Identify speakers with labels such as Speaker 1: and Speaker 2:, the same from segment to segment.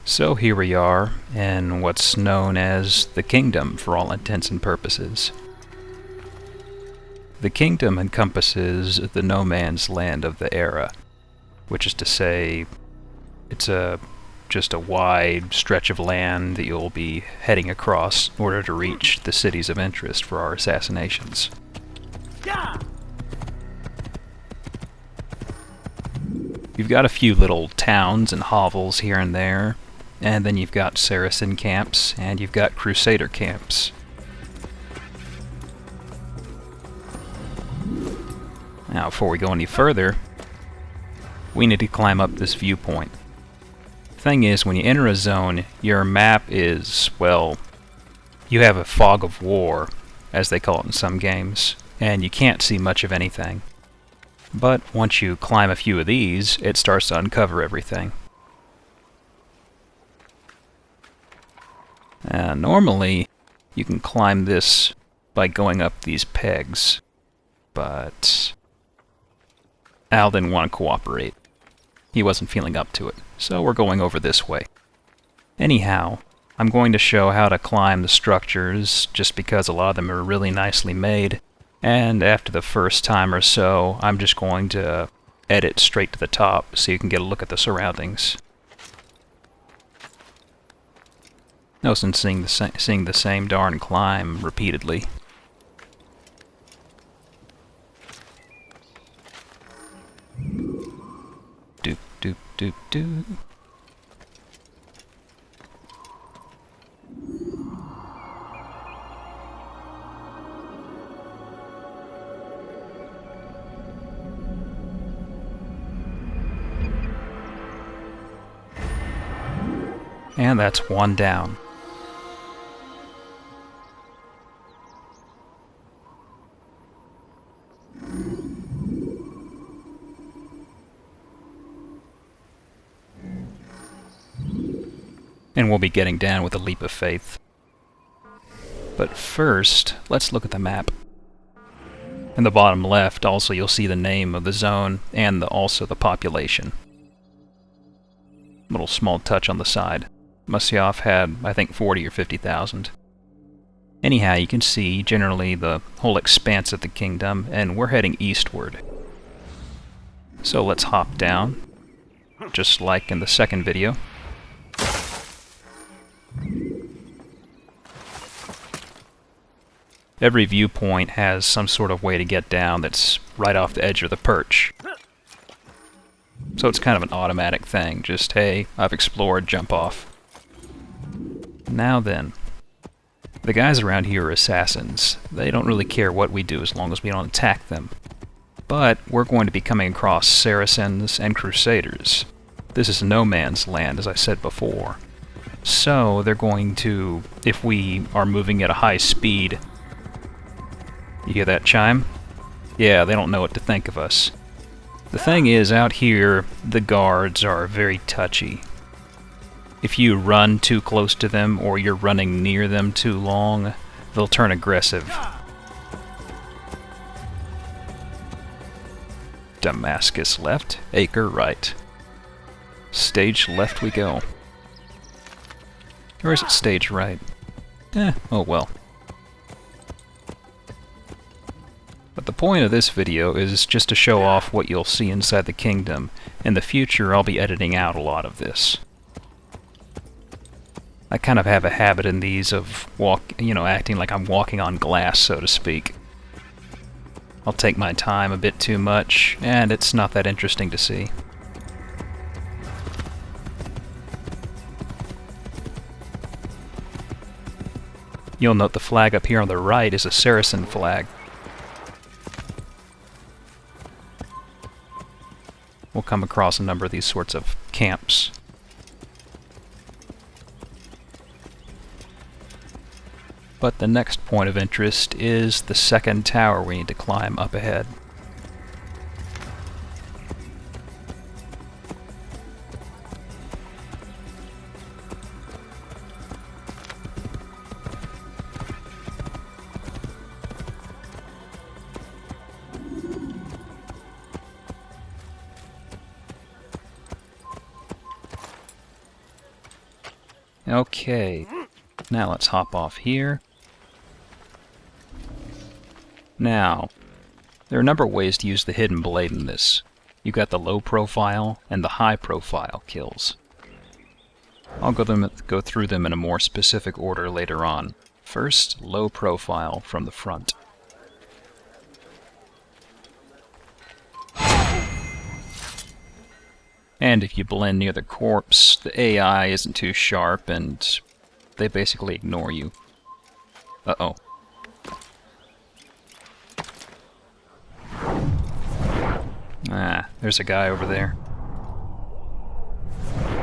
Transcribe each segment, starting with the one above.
Speaker 1: So here we are in what's known as the Kingdom for all intents and purposes. The Kingdom encompasses the no man's land of the era, which is to say, it's just a wide stretch of land that you'll be heading across in order to reach the cities of interest for our assassinations. You've got a few little towns and hovels here and there, and then you've got Saracen camps, and you've got Crusader camps. Now, before we go any further, we need to climb up this viewpoint. The thing is, when you enter a zone, your map is, well, you have a fog of war, as they call it in some games, and you can't see much of anything. But once you climb a few of these, it starts to uncover everything. Normally, you can climb this by going up these pegs, but Al didn't want to cooperate. He wasn't feeling up to it, so we're going over this way. Anyhow, I'm going to show how to climb the structures, just because a lot of them are really nicely made, and after the first time or so, I'm just going to edit straight to the top so you can get a look at the surroundings. No sense seeing the same darn climb repeatedly. Doop, doop, doop, doop. And that's one down. And we'll be getting down with a leap of faith. But first, let's look at the map. In the bottom left, also you'll see the name of the zone and also the population. Little small touch on the side. Musyov had, I think, 40 or 50,000. Anyhow, you can see generally the whole expanse of the kingdom, and we're heading eastward. So let's hop down, just like in the second video. Every viewpoint has some sort of way to get down that's right off the edge of the perch. So it's kind of an automatic thing, just, hey, I've explored, jump off. Now then, the guys around here are assassins. They don't really care what we do as long as we don't attack them. But we're going to be coming across Saracens and Crusaders. This is no man's land, as I said before. So they're going to, if we are moving at a high speed... You hear that chime? Yeah, they don't know what to think of us. The thing is, out here, the guards are very touchy. If you run too close to them, or you're running near them too long, they'll turn aggressive. Damascus left, Acre right. Stage left we go. Or is it stage right? Oh well. But the point of this video is just to show off what you'll see inside the kingdom. In the future, I'll be editing out a lot of this. I kind of have a habit in these of acting like I'm walking on glass, so to speak. I'll take my time a bit too much, and it's not that interesting to see. You'll note the flag up here on the right is a Saracen flag. We'll come across a number of these sorts of camps. But the next point of interest is the second tower we need to climb up ahead. Okay, now let's hop off here. Now, there are a number of ways to use the hidden blade in this. You've got the low profile and the high profile kills. I'll go through them in a more specific order later on. First, low profile from the front. And if you blend near the corpse, the AI isn't too sharp and they basically ignore you. Uh-oh. Ah, there's a guy over there.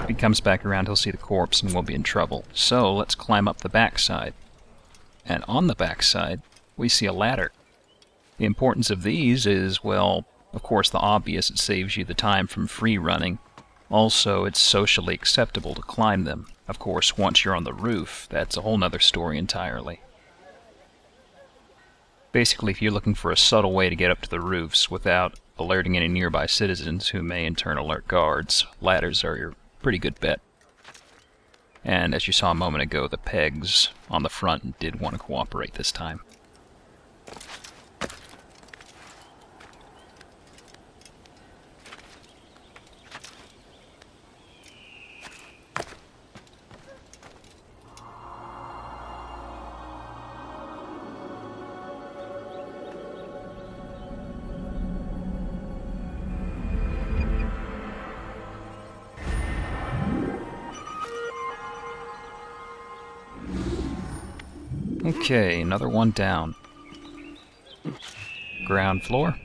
Speaker 1: If he comes back around, he'll see the corpse and we'll be in trouble. So let's climb up the backside. And on the backside, we see a ladder. The importance of these is, well, of course the obvious, it saves you the time from free running. Also, it's socially acceptable to climb them. Of course, once you're on the roof, that's a whole nother story entirely. Basically, if you're looking for a subtle way to get up to the roofs without alerting any nearby citizens who may in turn alert guards, ladders are your pretty good bet. And as you saw a moment ago, the pegs on the front did want to cooperate this time. Okay, another one down. Ground floor.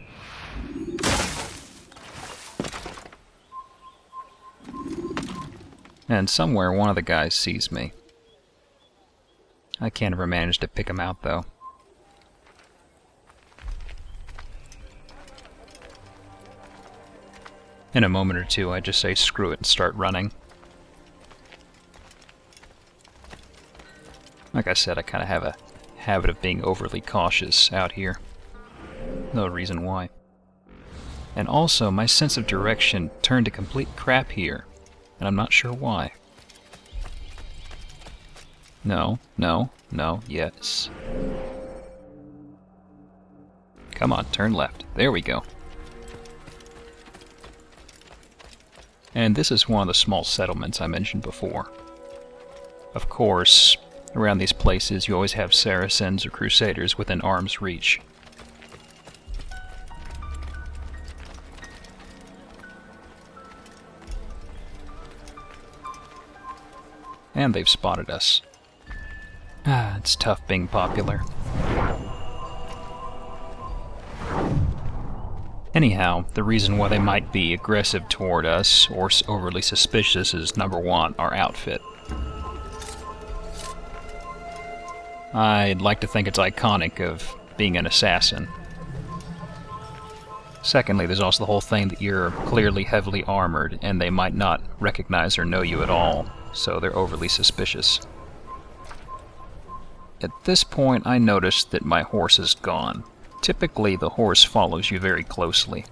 Speaker 1: And somewhere one of the guys sees me. I can't ever manage to pick him out, though. In a moment or two, I just say screw it and start running. Like I said, I kind of have a habit of being overly cautious out here. No reason why. And also, my sense of direction turned to complete crap here, and I'm not sure why. No, no, no, yes. Come on, turn left. There we go. And this is one of the small settlements I mentioned before. Of course, around these places you always have Saracens or Crusaders within arm's reach. And they've spotted us. Ah, it's tough being popular. Anyhow, the reason why they might be aggressive toward us or overly suspicious is, number one, our outfit. I'd like to think it's iconic of being an assassin. Secondly, there's also the whole thing that you're clearly heavily armored and they might not recognize or know you at all, so they're overly suspicious. At this point, I noticed that my horse is gone. Typically, the horse follows you very closely.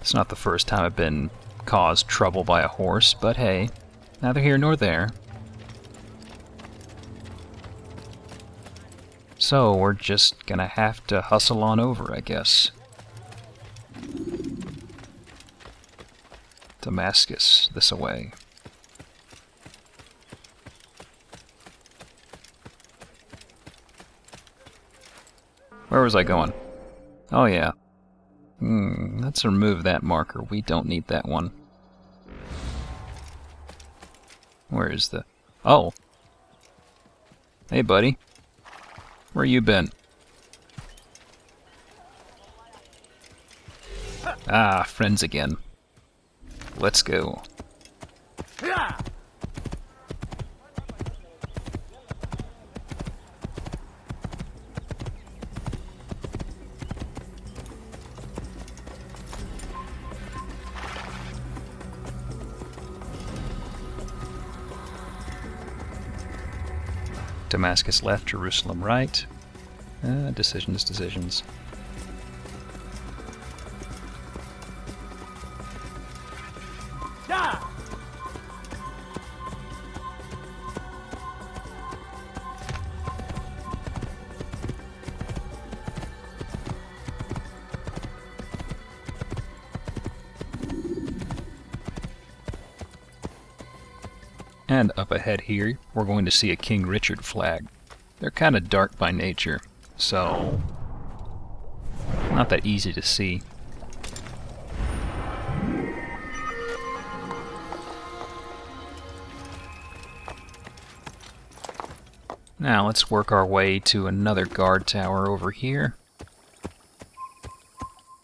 Speaker 1: It's not the first time I've been caused trouble by a horse, but hey, neither here nor there. So, we're just gonna have to hustle on over, I guess. Damascus, this away. Where was I going? Oh yeah. Let's remove that marker. We don't need that one. Where is the... Oh! Hey buddy. Where you been? Ah, friends again. Let's go. Damascus left, Jerusalem right. Decisions. And up ahead here, we're going to see a King Richard flag. They're kind of dark by nature, so not that easy to see. Now let's work our way to another guard tower over here,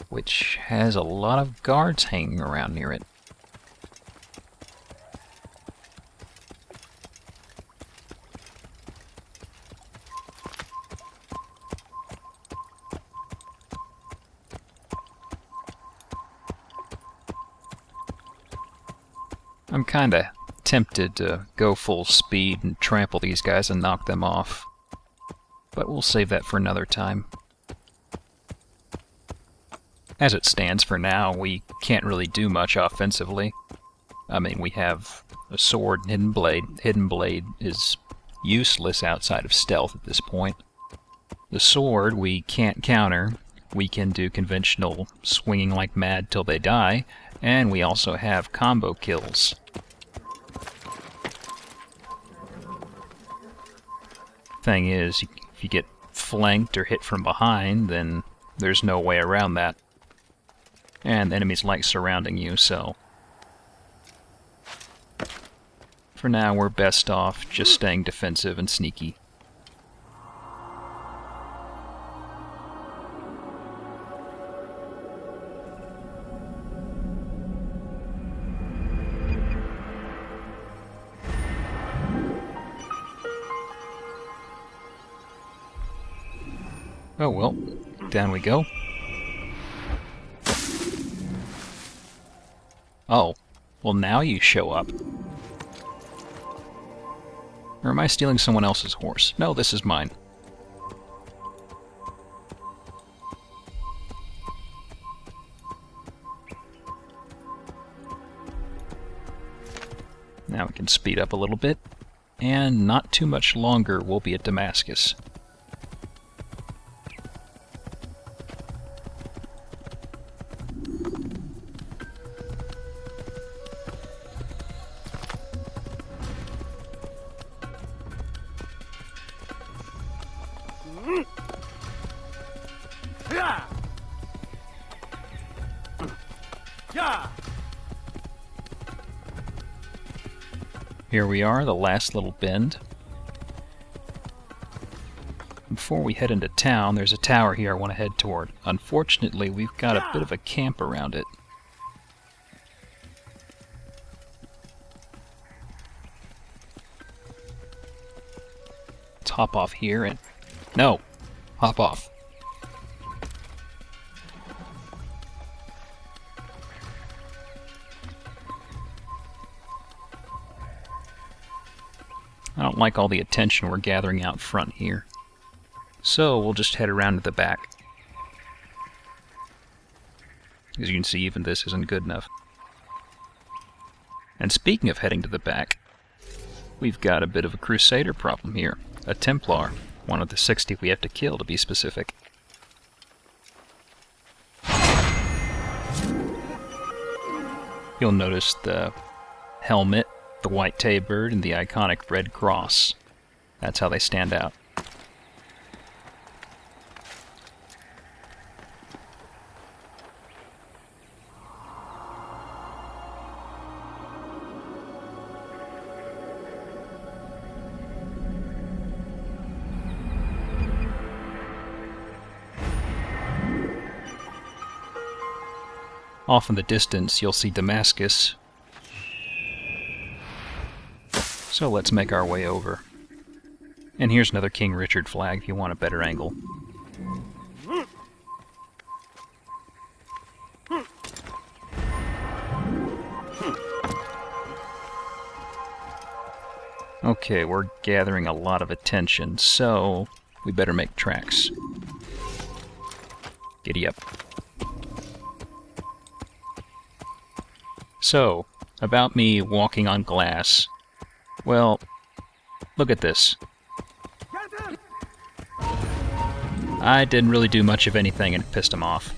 Speaker 1: which has a lot of guards hanging around near it. I'm kinda tempted to go full speed and trample these guys and knock them off, but we'll save that for another time. As it stands for now, we can't really do much offensively. I mean, we have a sword and hidden blade. Hidden blade is useless outside of stealth at this point. The sword we can't counter. We can do conventional swinging like mad till they die, and we also have combo kills. Thing is, if you get flanked or hit from behind, then there's no way around that. And enemies like surrounding you, so for now we're best off just staying defensive and sneaky. Oh well, down we go. Oh, well now you show up. Or am I stealing someone else's horse? No, this is mine. Now we can speed up a little bit, and not too much longer we'll be at Damascus. Here we are, the last little bend. Before we head into town, there's a tower here I want to head toward. Unfortunately, we've got a bit of a camp around it. Let's hop off here and... No! Hop off. I don't like all the attention we're gathering out front here. So we'll just head around to the back. As you can see, even this isn't good enough. And speaking of heading to the back, we've got a bit of a Crusader problem here. A Templar. One of the 60 we have to kill, to be specific. You'll notice the helmet, the white tabard, and the iconic red cross. That's how they stand out. Off in the distance, you'll see Damascus. So let's make our way over. And here's another King Richard flag if you want a better angle. Okay, we're gathering a lot of attention, so we better make tracks. Giddy up. So, about me walking on glass. Well, look at this. I didn't really do much of anything and it pissed him off.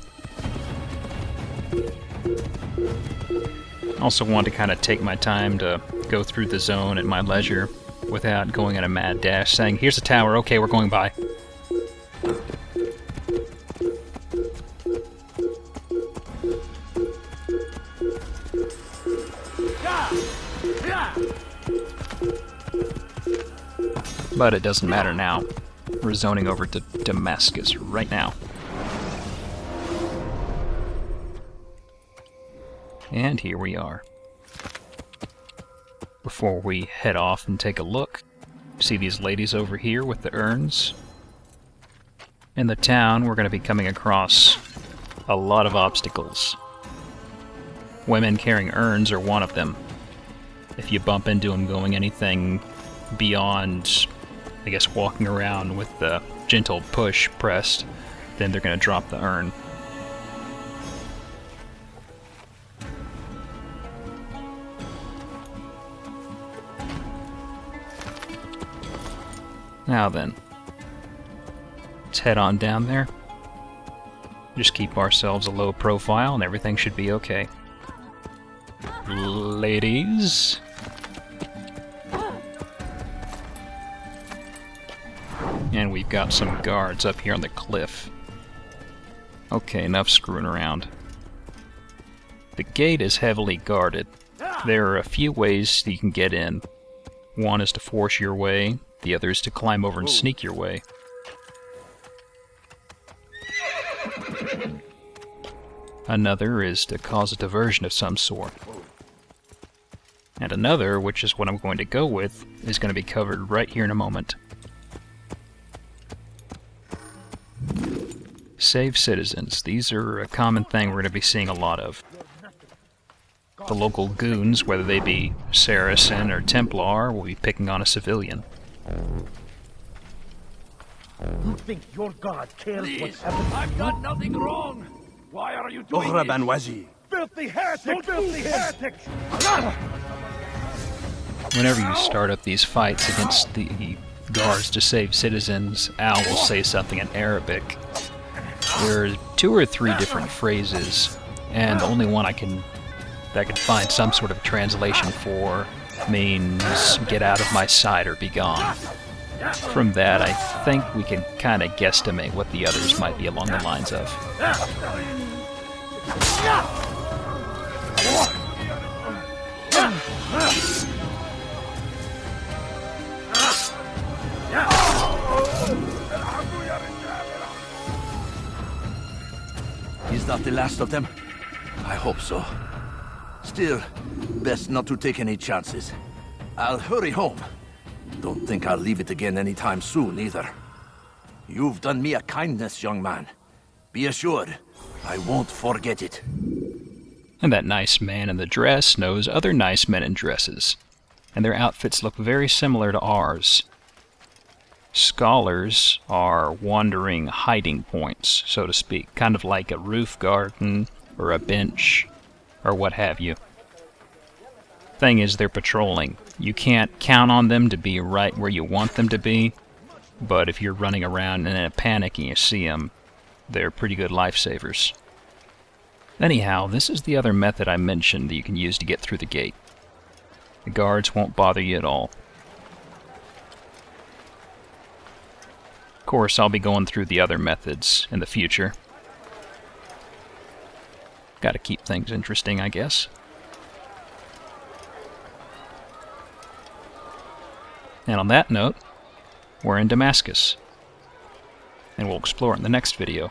Speaker 1: Also wanted to kind of take my time to go through the zone at my leisure without going in a mad dash, saying, here's a tower, okay, we're going by. But it doesn't matter now. We're zoning over to Damascus right now. And here we are. Before we head off and take a look, see these ladies over here with the urns? In the town, we're going to be coming across a lot of obstacles. Women carrying urns are one of them. If you bump into them going anything beyond, I guess, walking around with the gentle push pressed, then they're going to drop the urn. Now then, let's head on down there. Just keep ourselves a low profile and everything should be okay. Ladies? And we've got some guards up here on the cliff. Okay, enough screwing around. The gate is heavily guarded. There are a few ways that you can get in. One is to force your way, the other is to climb over and sneak your way. Another is to cause a diversion of some sort. And another, which is what I'm going to go with, is going to be covered right here in a moment. Save citizens. These are a common thing we're going to be seeing a lot of. The local goons, whether they be Saracen or Templar, will be picking on a civilian.
Speaker 2: You think your God cares what happens?
Speaker 3: I've done nothing wrong! Why are you doing this?
Speaker 2: Filthy heretic! Filthy heretic!
Speaker 1: Whenever you start up these fights against the guards to save citizens, Al will say something in Arabic. There are 2 or 3 different phrases, and the only one that I can find some sort of translation for means "get out of my sight" or "be gone." From that, I think we can kind of guesstimate what the others might be along the lines of.
Speaker 3: Is that the last of them? I hope so. Still, best not to take any chances. I'll hurry home. Don't think I'll leave it again anytime soon, either. You've done me a kindness, young man. Be assured, I won't forget it.
Speaker 1: And that nice man in the dress knows other nice men in dresses, and their outfits look very similar to ours. Scholars are wandering hiding points, so to speak, kind of like a roof garden or a bench or what have you. Thing is, they're patrolling. You can't count on them to be right where you want them to be, but if you're running around in a panic and you see them, they're pretty good lifesavers. Anyhow, this is the other method I mentioned that you can use to get through the gate. The guards won't bother you at all. Of course, I'll be going through the other methods in the future. Gotta keep things interesting, I guess. And on that note, we're in Damascus, and we'll explore it in the next video.